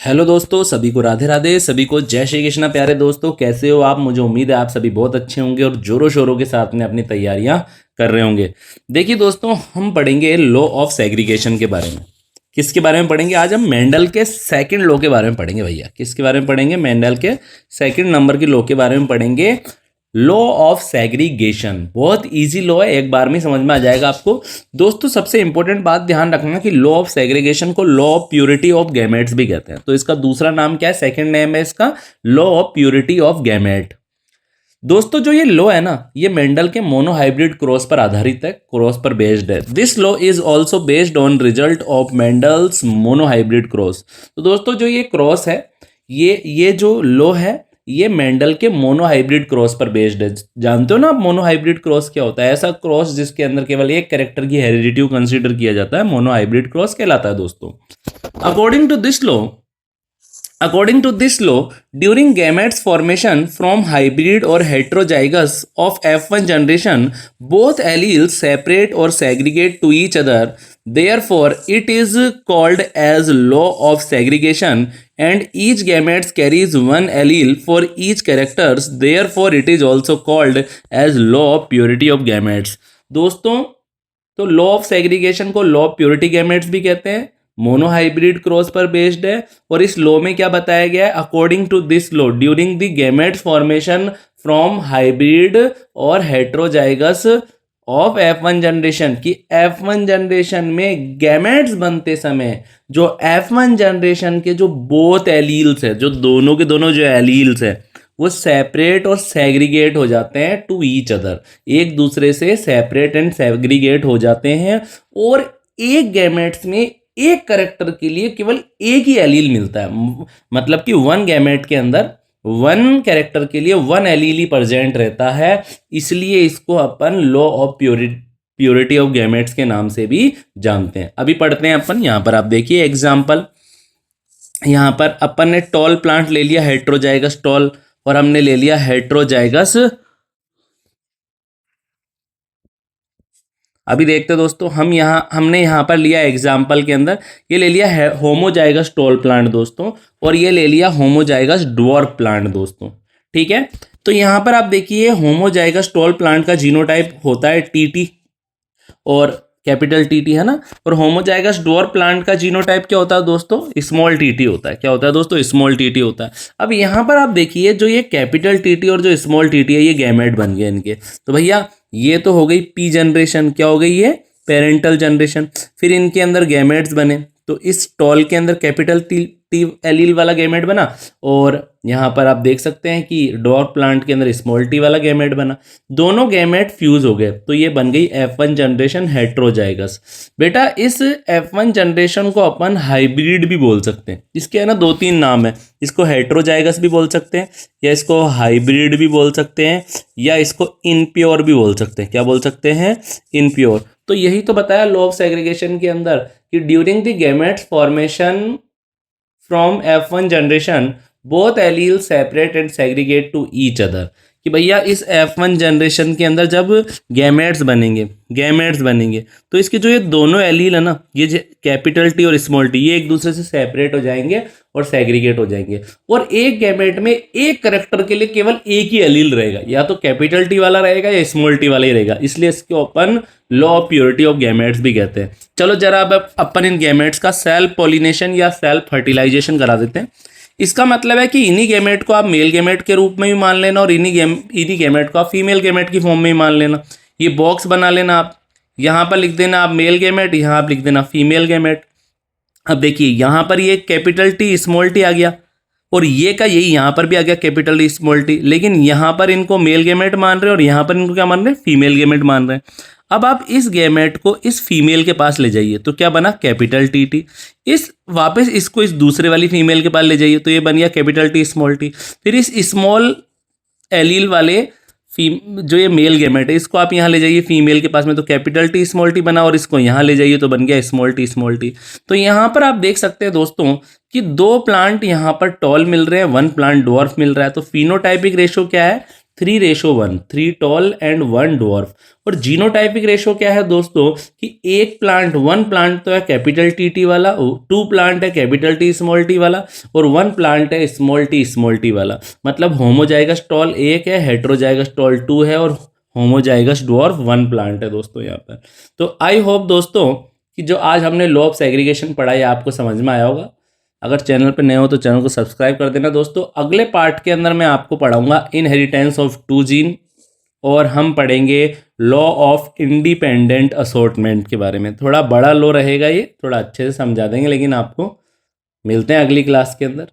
Hello दोस्तों, सभी को राधे राधे, सभी को जय श्री कृष्णा। प्यारे दोस्तों, कैसे हो आप? मुझे उम्मीद है आप सभी बहुत अच्छे होंगे और जोरों शोरों के साथ में अपनी तैयारियां कर रहे होंगे। देखिए दोस्तों, हम पढ़ेंगे लॉ ऑफ सेग्रीगेशन के बारे में। किसके बारे में पढ़ेंगे? आज हम मेंडल के सेकंड लॉ के बारे में पढ़ेंगे भैया। किसके बारे में पढ़ेंगे? मेंडल के सेकंड नंबर की लॉ के बारे में पढ़ेंगे। लॉ ऑफ सेग्रीगेशन बहुत इजी लॉ है, एक बार में समझ में आ जाएगा आपको। दोस्तों, सबसे इंपॉर्टेंट बात ध्यान रखना कि लॉ ऑफ सेग्रीगेशन को law of purity of gametes भी कहते हैं। तो इसका दूसरा नाम क्या है? सेकंड नेम है इसका law of purity of gamete. दोस्तों, जो ये लॉ है ना, ये मेंडल के मोनोहाइब्रिड क्रॉस पर आधारित है, क्रॉस पर बेस्ड है। This law is also based on result of Mendel's monohybrid cross. तो दोस्तों, जो ये क्रॉस है, ये जो लॉ है, ये मेंडल के मोनोहाइब्रिड क्रॉस पर बेस्ड है। जानते हो ना आप मोनोहाइब्रिड क्रॉस क्या होता है? ऐसा क्रॉस जिसके अंदर केवल एक कैरेक्टर की हेरिडिटी कंसीडर किया जाता है, मोनोहाइब्रिड क्रॉस कहलाता है दोस्तों। According to this law, According to this law, during gametes formation from hybrid or heterozygous of F1 generation, both alleles separate or segregate to each other. Therefore, it is called as law of segregation, and each gametes carries one allele for each characters. Therefore, it is also called as law of purity of gametes. दोस्तों, तो law of segregation को law of purity gametes भी कहते हैं, monohybrid cross पर based है। और इस लॉ में क्या बताया गया है? According to this law, during the gametes formation from hybrid और हेट्रोजाइगस ऑफ F1 जनरेशन, की F1 जनरेशन में गैमेट्स बनते समय जो F1 जनरेशन के जो बोथ एलील्स है, जो दोनों के दोनों जो एलील्स है, वो सेपरेट और सेग्रीगेट हो जाते हैं टू ईच अदर, एक दूसरे से सेपरेट एंड सेग्रीगेट हो जाते हैं। और एक गैमेट्स में एक करेक्टर के लिए केवल एक ही एलील मिलता है, मतलब कि वन गैमेट के अंदर वन कैरेक्टर के लिए वन एलील ही प्रेजेंट रहता है। इसलिए इसको अपन law of purity of gametes के नाम से भी जानते हैं। अभी पढ़ते हैं अपन। यहाँ पर आप देखिए एग्जाम्पल। यहाँ पर अपन ने टॉल प्लांट ले लिया, हेट्रोजाइगस टॉल, और हमने ले लिया हेट्रोजाइगस। अभी देखते हैं दोस्तों, हमने यहाँ पर लिया एग्जाम्पल के अंदर, ये ले लिया होमोजाइगस टॉल प्लांट दोस्तों, और ये ले लिया होमोजाइगस ड्वार्फ प्लांट दोस्तों। ठीक है, तो यहाँ पर आप देखिए होमोजाइगस टॉल प्लांट का जीनोटाइप होता है टीटी और कैपिटल टीटी, है ना। और होमोजाइगस ड्वार्फ प्लांट का जीनोटाइप क्या होता है दोस्तों? स्मॉल टीटी होता है। क्या होता है दोस्तों? स्मॉल टीटी होता है। अब यहाँ पर आप देखिए, जो ये कैपिटल टीटी और जो स्मॉल टीटी है, ये गैमेट बन गए इनके। तो भैया, ये तो हो गई पी जनरेशन। क्या हो गई? ये पेरेंटल जनरेशन। फिर इनके अंदर गैमेट्स बने, तो इस टॉल के अंदर कैपिटल टी एलील वाला गैमेट बना, और यहाँ पर आप देख सकते हैं कि ड्वार्फ प्लांट के अंदर स्मॉल टी वाला गैमेट बना। दोनों गैमेट फ्यूज हो गए, तो ये बन गई F1 जनरेशन हेट्रोजाइगस। बेटा, इस F1 जनरेशन को अपन हाइब्रिड भी बोल सकते हैं। इसके है ना दो तीन नाम है। इसको हेट्रोजाइगस भी बोल सकते हैं, या इसको हाइब्रिड भी बोल सकते हैं, या इसको इनप्योर भी बोल सकते हैं। क्या बोल सकते हैं? इनप्योर। तो यही तो बताया लॉ ऑफ सेग्रीगेशन के अंदर कि during the gametes formation from F1 generation both allele separate and segregate to each other. कि भैया, इस F1 जनरेशन के अंदर जब गैमेट्स बनेंगे तो इसके जो ये दोनों एलील है ना, ये कैपिटल टी और स्मॉल टी, ये एक दूसरे से सेपरेट हो जाएंगे और सेग्रीगेट हो जाएंगे। और एक गैमेट में एक करेक्टर के लिए केवल एक ही एलील रहेगा, या तो कैपिटल टी वाला रहेगा या स्मॉल टी वाला ही रहेगा। इसलिए इसको अपन law of purity of gametes भी कहते हैं। चलो जरा अब अपन इन गैमेट्स का सेल्फ पॉलिनेशन या सेल्फ फर्टिलाइजेशन करा देते हैं। इसका मतलब है कि इन्हीं गैमेट को आप मेल गैमेट के रूप में भी मान लेना, और इन्हीं गैमेट को आप फीमेल गैमेट की फॉर्म में भी मान लेना। ये बॉक्स बना लेना आप, यहाँ पर लिख देना आप मेल गैमेट, यहाँ आप लिख देना फीमेल गैमेट। अब देखिए, यहाँ पर ये कैपिटल टी स्मॉल टी आ गया, और ये का यही यहाँ पर भी आ गया कैपिटल टी स्मॉल टी, लेकिन यहाँ पर इनको मेल गैमेट मान रहे हैं और यहाँ पर इनको क्या मान रहे हैं? फीमेल गैमेट मान रहे हैं। अब आप इस गैमेट को इस फीमेल के पास ले जाइए, तो क्या बना? Capital T T. वापस इसको इस दूसरे वाली फीमेल के पास ले जाइए, तो ये बन गया कैपिटल टी स्मॉल टी। फिर इस स्मॉल एलील वाले जो ये मेल गैमेट है, इसको आप यहाँ ले जाइए फीमेल के पास में, तो कैपिटल टी स्मॉल टी बना, और इसको यहाँ ले जाइए तो बन गया स्मॉल टी। तो यहाँ पर आप देख सकते हैं दोस्तों कि दो प्लांट यहाँ पर टॉल मिल रहे हैं, वन प्लांट ड्वार्फ मिल रहा है। तो फिनोटाइपिक रेशियो क्या है? 3:1, 3 टॉल एंड 1 ड्वार्फ। और जीनोटाइपिक रेशो क्या है दोस्तों कि एक प्लांट, 1 प्लांट तो है कैपिटल टी वाला, 2 प्लांट है कैपिटल टी वाला, और 1 प्लांट है स्मॉल टी वाला। मतलब होमोजाइगस टॉल 1 है, हेटेरोजाइगस टॉल 2 है, और होमोजाइगस ड्वार्फ 1 प्लांट है दोस्तों यहाँ पर। तो आई होप दोस्तों कि जो आज हमने लॉ ऑफ सेग्रीगेशन पढ़ाई आपको समझ में आया होगा। अगर चैनल पर नए हो तो चैनल को सब्सक्राइब कर देना दोस्तों। अगले पार्ट के अंदर मैं आपको पढ़ाऊंगा इनहेरिटेंस ऑफ 2 जीन, और हम पढ़ेंगे लॉ ऑफ इंडिपेंडेंट असॉर्टमेंट के बारे में। थोड़ा बड़ा लॉ रहेगा ये, थोड़ा अच्छे से समझा देंगे, लेकिन आपको मिलते हैं अगली क्लास के अंदर।